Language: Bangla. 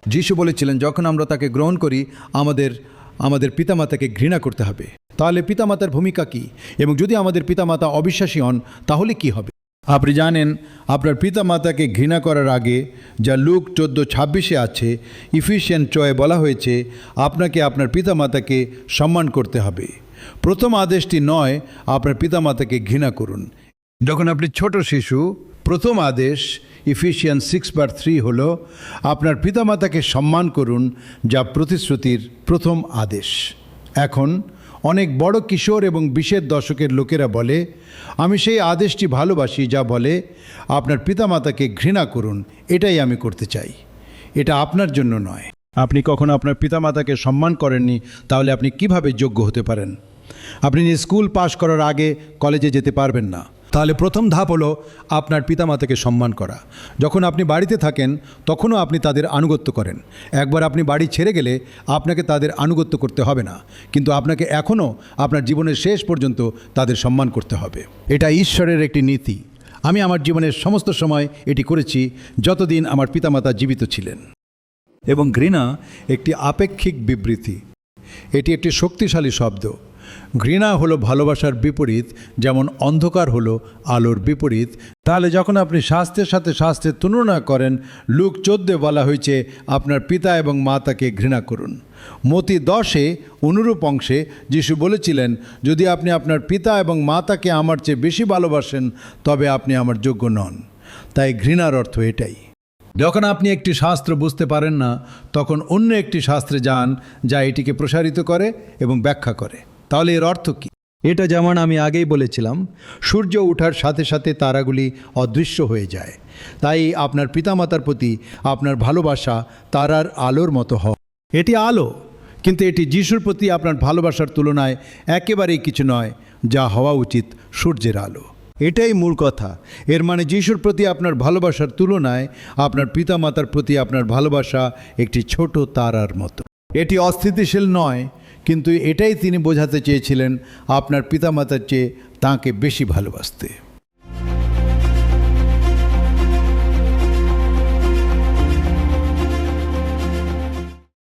যিশু বলেছিলেন যখন আমরা তাকে গ্রহণ করি আমাদের পিতামাতাকে ঘৃণা করতে হবে। তাহলে পিতামাতার ভূমিকা কী? এবং যদি আমাদের পিতামাতা অবিশ্বাসী হন তাহলে কি হবে? আপনি জানেন আপনার পিতামাতাকে ঘৃণা করার আগে যা লুক 14:26 আছে, ইফিসিয়ান 6 বলা হয়েছে আপনাকে আপনার পিতামাতাকে সম্মান করতে হবে। প্রথম আদেশটি নয় আপনার পিতামাতাকে ঘৃণা করুন। যখন আপনি ছোট শিশু, প্রথম আদেশ ইফিসিয়ান 6:3 হলো আপনার পিতামাতাকে সম্মান করুন, যা প্রতিশ্রুতির প্রথম আদেশ। এখন অনেক বড় কিশোর এবং 20-এর দশকের লোকেরা বলে আমি সেই আদেশটি ভালোবাসি যা বলে আপনার পিতামাতাকে ঘৃণা করুন, এটাই আমি করতে চাই। এটা আপনার জন্য নয়। আপনি কখনো আপনার পিতামাতাকে সম্মান করেননি, তাহলে আপনি কিভাবে যোগ্য হতে পারেন? আপনি স্কুল পাশ করার আগে কলেজে যেতে পারবেন না। তাহলে প্রথম ধাপ হলো আপনার পিতামাতাকে সম্মান করা। যখন আপনি বাড়িতে থাকেন তখনও আপনি তাদের আনুগত্য করেন। একবার আপনি বাড়ি ছেড়ে গেলে আপনাকে তাদের আনুগত্য করতে হবে না, কিন্তু আপনাকে এখনও আপনার জীবনের শেষ পর্যন্ত তাদের সম্মান করতে হবে। এটা ঈশ্বরের একটি নীতি। আমি আমার জীবনের সমস্ত সময় এটি করেছি যতদিন আমার পিতামাতা জীবিত ছিলেন। এবং ঘৃণা একটি আপেক্ষিক বিবৃতি। এটি একটি শক্তিশালী শব্দ। ঘৃণা হলো ভালোবাসার বিপরীত, যেমন অন্ধকার হলো আলোর বিপরীত। তাহলে যখন আপনি স্বাস্থ্যের সাথে স্বাস্থ্যের তুলনা করেন, লুক 14 বলা হয়েছে আপনার পিতা এবং মাতাকে ঘৃণা করুন। মতি 10-এ অনুরূপ অংশে যিশু বলেছিলেন যদি আপনি আপনার পিতা এবং মাতাকে আমার চেয়ে বেশি ভালোবাসেন তবে আপনি আমার যোগ্য নন। তাই ঘৃণার অর্থ এটাই। যখন আপনি একটি শাস্ত্র বুঝতে পারেন না তখন অন্য একটি শাস্ত্রে যান যা এটিকে প্রসারিত করে এবং ব্যাখ্যা করে। তাহলে এর অর্থ কী? এটা যেমন আমি আগেই বলেছিলাম, সূর্য ওঠার সাথে সাথে তারাগুলি অদৃশ্য হয়ে যায়। তাই আপনার পিতামাতার প্রতি আপনার ভালোবাসা তারার আলোর মতো হয়। এটি আলো, কিন্তু এটি যিশুর প্রতি আপনার ভালোবাসার তুলনায় একেবারেই কিছু নয়, যা হওয়া উচিত সূর্যের আলো। এটাই মূল কথা। এর মানে যিশুর প্রতি আপনার ভালোবাসার তুলনায় আপনার পিতামাতার প্রতি আপনার ভালোবাসা একটি ছোট তারার মতো। এটি অস্থিতিশীল নয়, কিন্তু এটাই তিনি বোঝাতে চেয়েছিলেন আপনার পিতামাতার চেয়ে তাঁকে বেশি ভালোবাসতে।